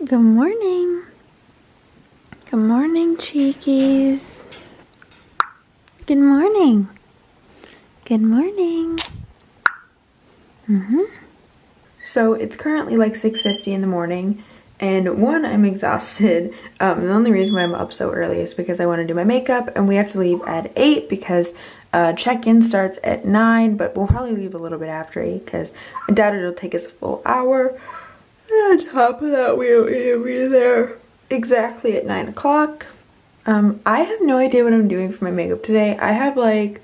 Good morning. Good morning, cheekies. Good morning. Good morning. So it's currently like 6:50 in the morning, and one, I'm exhausted. The only reason why I'm up so early is because I want to do my makeup, and we have to leave at 8 because check-in starts at 9, but we'll probably leave a little bit after 8 because I doubt it'll take us a full hour. And on top of that, we'll be there exactly at 9 o'clock. I have no idea what I'm doing for my makeup today. I have like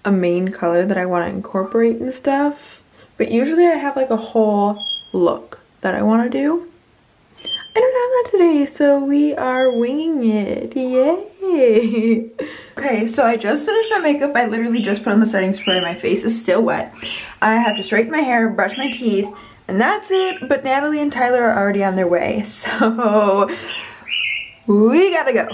a main color that I want to incorporate and stuff, but usually I have like a whole look that I want to do. I don't have that today, so we are winging it. Yay! Okay, so I just finished my makeup. I literally just put on the setting spray. My face is still wet. I have to straighten my hair, brush my teeth, and that's it. But Natalie and Tyler are already on their way, so we gotta go.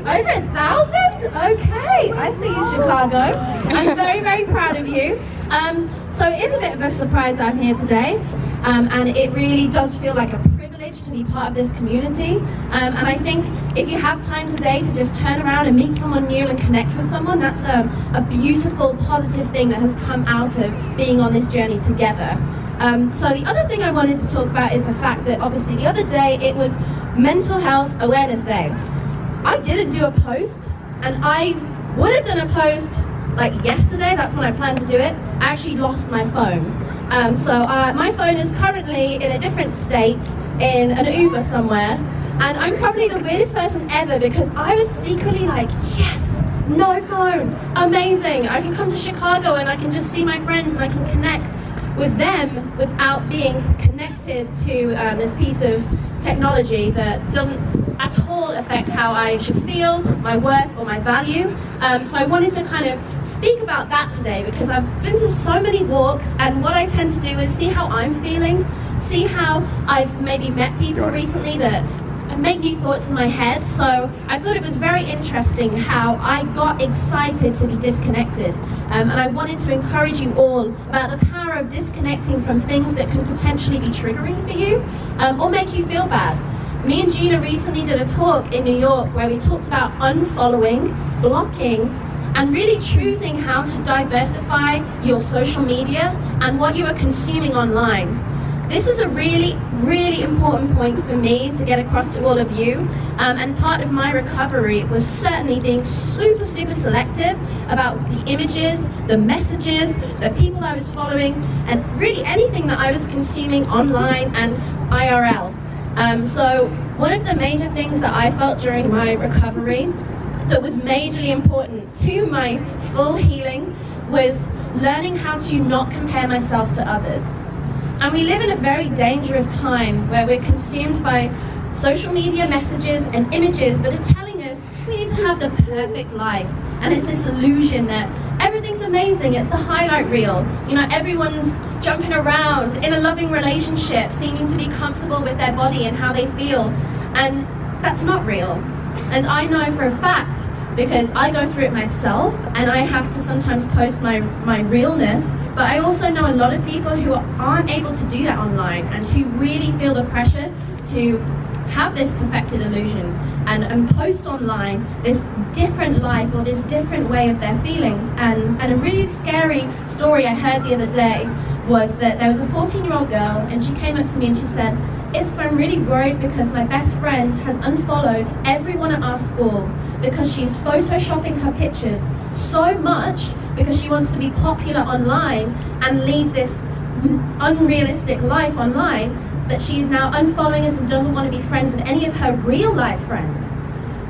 Over 1,000? Okay, I see you, Chicago. I'm very, very proud of you. So it is a bit of a surprise I'm here today, and it really does feel like a privilege to be part of this community. And I think if you have time today to just turn around and meet someone new and connect with someone, that's a beautiful, positive thing that has come out of being on this journey together. So the other thing I wanted to talk about is the fact that obviously the other day it was Mental Health Awareness Day. I didn't do a post, and I would have done a post like yesterday. That's when I planned to do it. I actually lost my phone. So my phone is currently in a different state in an Uber somewhere, and I'm probably the weirdest person ever because I was secretly like, yes, no phone, amazing. I can come to Chicago and I can just see my friends and I can connect with them without being connected to this piece of technology that doesn't at all affect how I should feel, my worth, or my value. So I wanted to kind of speak about that today because I've been to so many walks, and what I tend to do is see how I'm feeling, see how I've maybe met people recently that make new thoughts in my head. So I thought it was very interesting how I got excited to be disconnected, and I wanted to encourage you all about the power of disconnecting from things that can potentially be triggering for you or make you feel bad. Me and Gina recently did a talk in New York where we talked about unfollowing, blocking, and really choosing how to diversify your social media and what you are consuming online. This is a really, really important point for me to get across to all of you, and part of my recovery was certainly being super, super selective about the images, the messages, the people I was following, and really anything that I was consuming online and IRL. So one of the major things that I felt during my recovery that was majorly important to my full healing was learning how to not compare myself to others. And we live in a very dangerous time where we're consumed by social media messages and images that are telling us we need to have the perfect life. And it's this illusion that everything's amazing, it's the highlight reel. You know, everyone's jumping around in a loving relationship, seeming to be comfortable with their body and how they feel. And that's not real. And I know for a fact, because I go through it myself, and I have to sometimes post my realness, but I also know a lot of people who aren't able to do that online and who really feel the pressure to have this perfected illusion and post online this different life or this different way of their feelings. And a really scary story I heard the other day was that there was a 14-year-old girl, and she came up to me and she said, I'm really worried because my best friend has unfollowed everyone at our school because she's photoshopping her pictures so much because she wants to be popular online and lead this unrealistic life online, that she's now unfollowing us and doesn't want to be friends with any of her real life friends.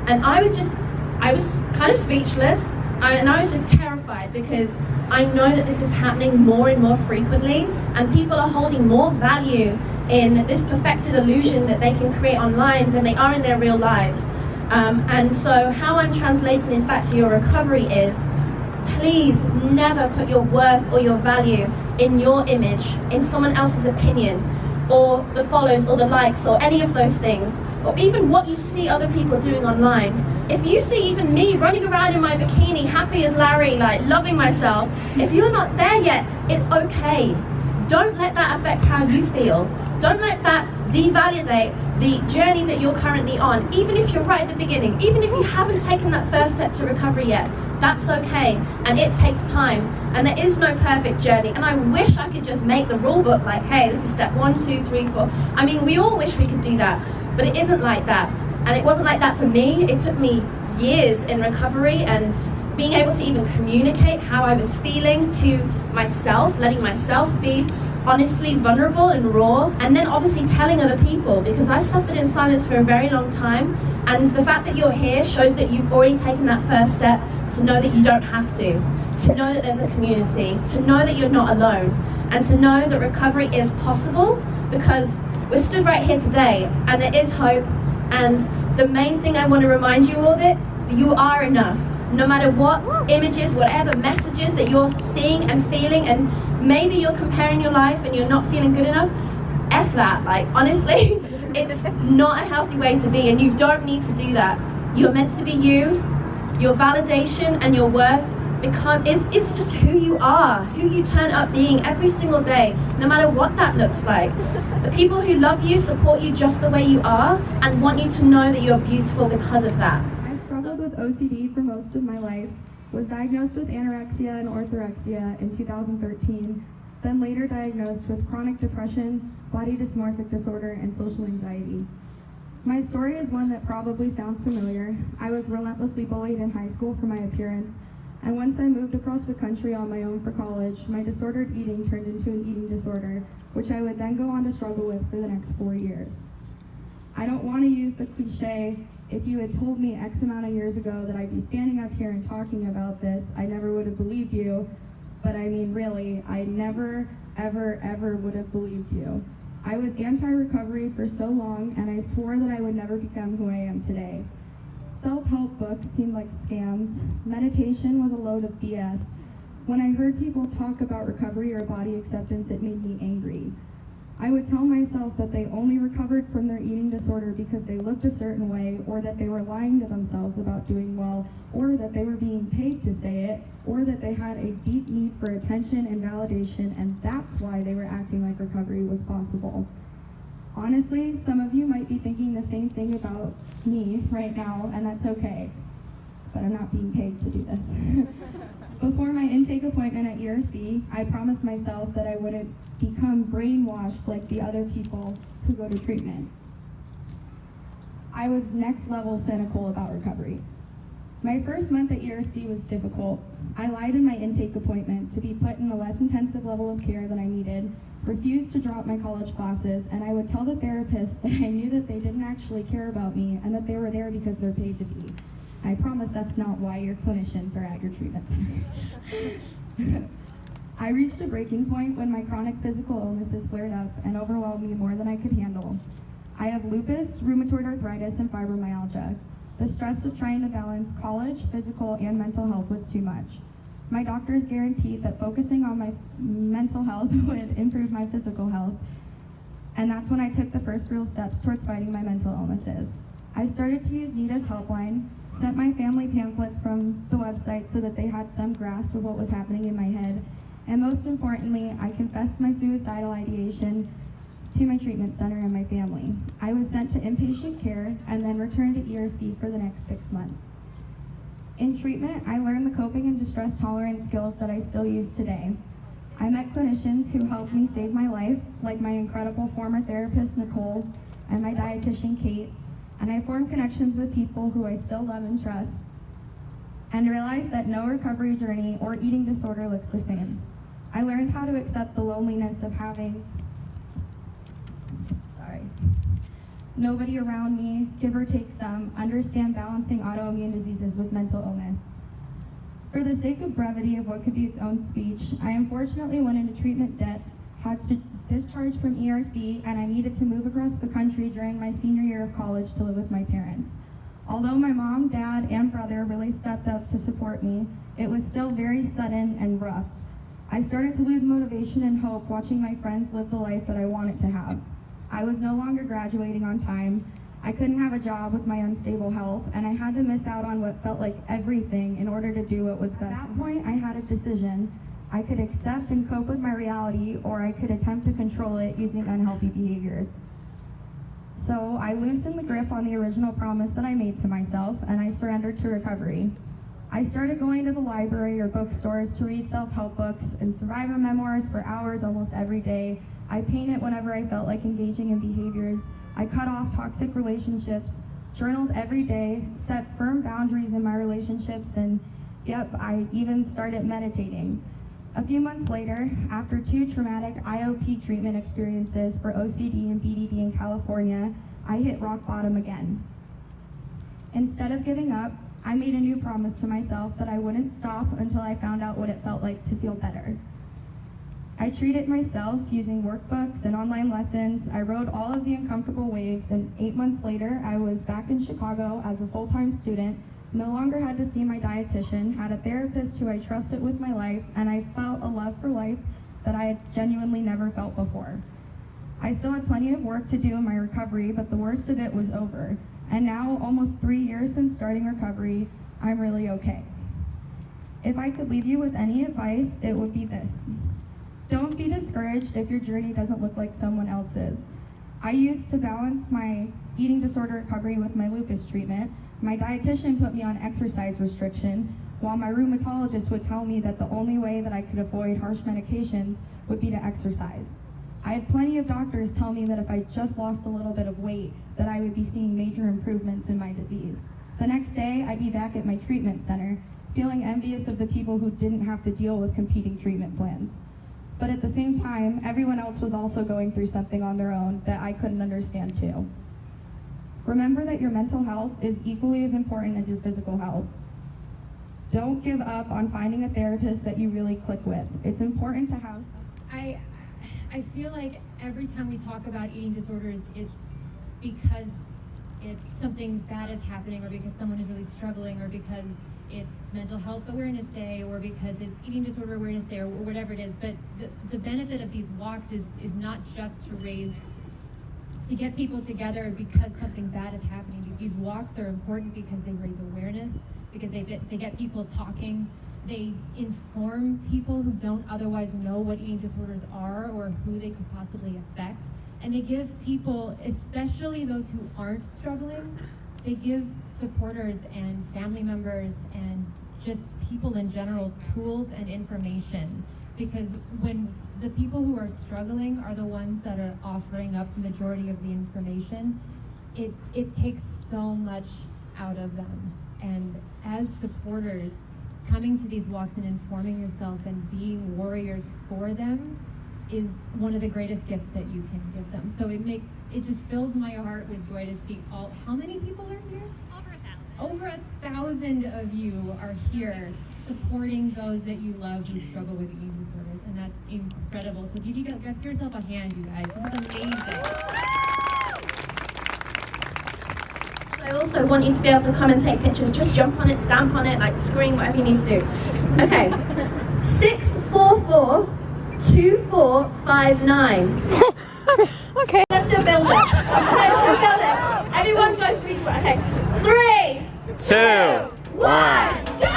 And I was kind of speechless, and I was just terrified because I know that this is happening more and more frequently, and people are holding more value in this perfected illusion that they can create online than they are in their real lives. And so how I'm translating this back to your recovery is, please never put your worth or your value in your image, in someone else's opinion, or the follows or the likes or any of those things, or even what you see other people doing online. If you see even me running around in my bikini, happy as Larry, like loving myself, if you're not there yet, it's okay. Don't let that affect how you feel. Don't let that devalidate the journey that you're currently on, even if you're right at the beginning, even if you haven't taken that first step to recovery yet. That's okay, and it takes time, and there is no perfect journey. And I wish I could just make the rule book like, hey, this is step 1, 2, 3, 4. I mean, we all wish we could do that, but it isn't like that. And it wasn't like that for me. It took me years in recovery and being able to even communicate how I was feeling to myself, letting myself be honestly vulnerable and raw, and then obviously telling other people, because I suffered in silence for a very long time. And the fact that you're here shows that you've already taken that first step to know that you don't have to know that there's a community, to know that you're not alone, and to know that recovery is possible, because we're stood right here today and there is hope. And the main thing I want to remind you all that you are enough. No matter what images, whatever messages that you're seeing and feeling, and maybe you're comparing your life and you're not feeling good enough, F that, like honestly, it's not a healthy way to be, and you don't need to do that. You're meant to be you. Your validation and your worth is just who you are, who you turn up being every single day, no matter what that looks like. The people who love you support you just the way you are and want you to know that you're beautiful because of that. I struggled with OCD for most of my life, was diagnosed with anorexia and orthorexia in 2013, then later diagnosed with chronic depression, body dysmorphic disorder, and social anxiety. My story is one that probably sounds familiar. I was relentlessly bullied in high school for my appearance, and once I moved across the country on my own for college, my disordered eating turned into an eating disorder, which I would then go on to struggle with for the next 4 years. I don't want to use the cliche, if you had told me X amount of years ago that I'd be standing up here and talking about this, I never would have believed you. But I mean, really, I never, ever, ever would have believed you. I was anti-recovery for so long, and I swore that I would never become who I am today. Self-help books seemed like scams. Meditation was a load of BS. When I heard people talk about recovery or body acceptance, it made me angry. I would tell myself that they only recovered from their eating disorder because they looked a certain way, or that they were lying to themselves about doing well, or that they were being paid to say it, or that they had a deep need for attention and validation, and that's why they were acting like recovery was possible. Honestly, some of you might be thinking the same thing about me right now, and that's okay, but I'm not being paid to do this. Before my intake appointment at ERC, I promised myself that I wouldn't become brainwashed like the other people who go to treatment. I was next level cynical about recovery. My first month at ERC was difficult. I lied in my intake appointment to be put in a less intensive level of care than I needed, refused to drop my college classes, and I would tell the therapist that I knew that they didn't actually care about me and that they were there because they're paid to be. I promise that's not why your clinicians are at your treatment centers. I reached a breaking point when my chronic physical illnesses flared up and overwhelmed me more than I could handle. I have lupus, rheumatoid arthritis, and fibromyalgia. The stress of trying to balance college, physical, and mental health was too much. My doctors guaranteed that focusing on my mental health would improve my physical health, and that's when I took the first real steps towards fighting my mental illnesses. I started to use NEDA's helpline, sent my family pamphlets from the website so that they had some grasp of what was happening in my head, and most importantly, I confessed my suicidal ideation to my treatment center and my family. I was sent to inpatient care and then returned to ERC for the next 6 months. In treatment, I learned the coping and distress tolerance skills that I still use today. I met clinicians who helped me save my life, like my incredible former therapist, Nicole, and my dietitian, Kate, and I formed connections with people who I still love and trust, and realized that no recovery journey or eating disorder looks the same. I learned how to accept the loneliness of having nobody around me, give or take some, understand balancing autoimmune diseases with mental illness. For the sake of brevity of what could be its own speech, I unfortunately went into treatment debt, had to discharge from ERC, and I needed to move across the country during my senior year of college to live with my parents. Although my mom, dad, and brother really stepped up to support me, it was still very sudden and rough. I started to lose motivation and hope watching my friends live the life that I wanted to have. I was no longer graduating on time, I couldn't have a job with my unstable health, and I had to miss out on what felt like everything in order to do what was best. At that point, I had a decision. I could accept and cope with my reality, or I could attempt to control it using unhealthy behaviors. So I loosened the grip on the original promise that I made to myself, and I surrendered to recovery. I started going to the library or bookstores to read self-help books and survivor memoirs for hours almost every day. I painted whenever I felt like engaging in behaviors. I cut off toxic relationships, journaled every day, set firm boundaries in my relationships, and I even started meditating. A few months later, after 2 traumatic IOP treatment experiences for OCD and BDD in California, I hit rock bottom again. Instead of giving up, I made a new promise to myself that I wouldn't stop until I found out what it felt like to feel better. I treated myself using workbooks and online lessons. I rode all of the uncomfortable waves, and 8 months later, I was back in Chicago as a full-time student, no longer had to see my dietitian, had a therapist who I trusted with my life, and I felt a love for life that I had genuinely never felt before. I still had plenty of work to do in my recovery, but the worst of it was over. And now, almost 3 years since starting recovery, I'm really okay. If I could leave you with any advice, it would be this. Don't be discouraged if your journey doesn't look like someone else's. I used to balance my eating disorder recovery with my lupus treatment. My dietitian put me on exercise restriction, while my rheumatologist would tell me that the only way that I could avoid harsh medications would be to exercise. I had plenty of doctors tell me that if I just lost a little bit of weight, that I would be seeing major improvements in my disease. The next day, I'd be back at my treatment center, feeling envious of the people who didn't have to deal with competing treatment plans. But at the same time, everyone else was also going through something on their own that I couldn't understand too. Remember that your mental health is equally as important as your physical health. Don't give up on finding a therapist that you really click with. It's important to have. I feel like every time we talk about eating disorders, it's because it's something bad is happening, or because someone is really struggling, or because it's Mental Health Awareness Day, or because it's Eating Disorder Awareness Day, or whatever it is. But the benefit of these walks is not just to get people together because something bad is happening. These walks are important because they raise awareness, because they get people talking. They inform people who don't otherwise know what eating disorders are or who they could possibly affect. And they give people, especially those who aren't struggling, they give supporters and family members and just people in general tools and information. Because when the people who are struggling are the ones that are offering up the majority of the information, it takes so much out of them. And as supporters, coming to these walks and informing yourself and being warriors for them is one of the greatest gifts that you can give them. So it just fills my heart with joy to see how many people are here? Over 1,000 of you are here supporting those that you love who struggle with eating disorders, and that's incredible. So if you give yourself a hand, you guys, this is amazing. I also want you to be able to come and take pictures. Just jump on it, stamp on it, like scream, whatever you need to do. Okay, 644 2459. Okay. Let's do a build up. Let's do a build up. Everyone goes to each one. Okay, 3, 2, 1, go!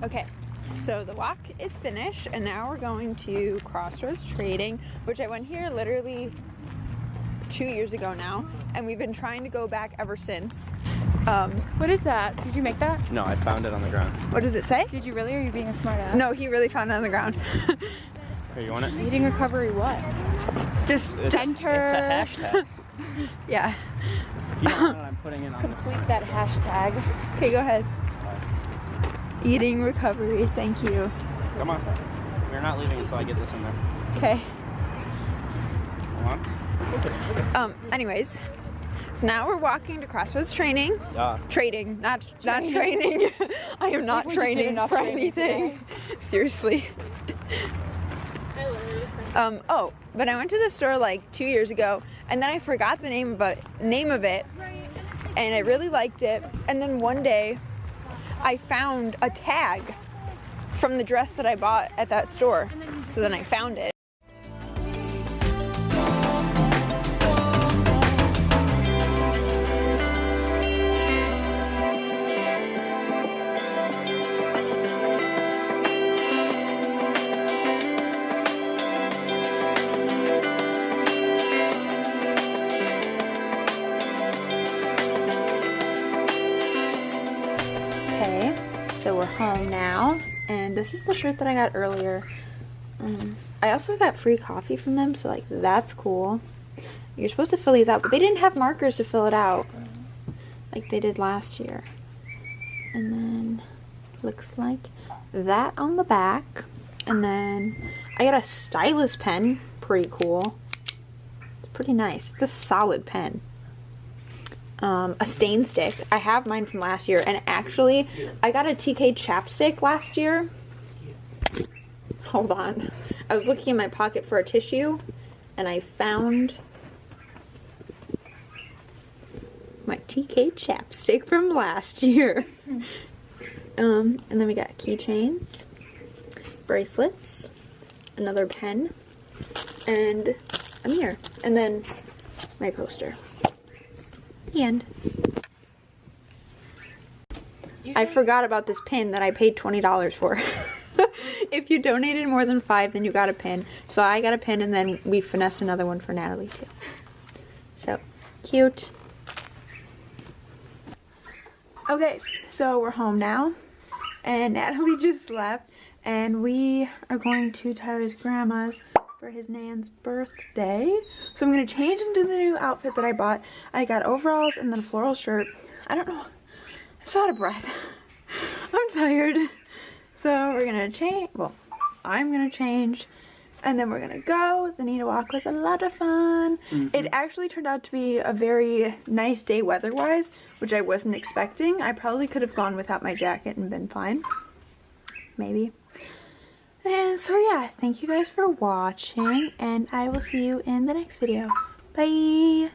Okay, so the walk is finished and now we're going to Crossroads Trading, which I went here literally 2 years ago now, and we've been trying to go back ever since. What is that? Did you make that? No, I found it on the ground. What does it say? Did you really, or are you being a smart ass? No, he really found it on the ground. Here, you want it? Eating recovery what? Just Center. It's a hashtag. yeah. If you don't know what I'm putting in on this. Complete that hashtag. Okay, go ahead. Eating recovery, thank you. Come on. We're not leaving until I get this in there. Okay. Come on. Anyways, so now we're walking to Crossroads Trading. Trading, not training. I am not training for anything. Seriously. Oh, but I went to the store like 2 years ago, and then I forgot the name of it, and I really liked it. And then one day, I found a tag from the dress that I bought at that store. So then I found it. Okay, so we're home now, and this is the shirt that I got earlier. I also got free coffee from them, so like that's cool. You're supposed to fill these out, but they didn't have markers to fill it out like they did last year. And then looks like that on the back. And then I got a stylus pen, pretty cool. It's pretty nice. It's a solid pen. A stain stick. I have mine from last year, and actually I got a TK chapstick last year. Hold on. I was looking in my pocket for a tissue and I found my TK chapstick from last year. And then we got keychains, bracelets, another pen, and a mirror, and then my poster. The end. I forgot about this pin that I paid $20 for. If you donated more than 5, then you got a pin. So I got a pin, and then we finessed another one for Natalie too. So cute. Okay, so we're home now, and Natalie just left, and we are going to Tyler's grandma's for his Nan's birthday. So I'm gonna change into the new outfit that I bought. I got overalls and then a floral shirt. I don't know, I'm so out of breath. I'm tired. So we're gonna change, well, I'm gonna change, and then we're gonna go. The NEDA walk was a lot of fun. It actually turned out to be a very nice day weather-wise, which I wasn't expecting. I probably could have gone without my jacket and been fine. Maybe. And so yeah, thank you guys for watching, and I will see you in the next video. Bye!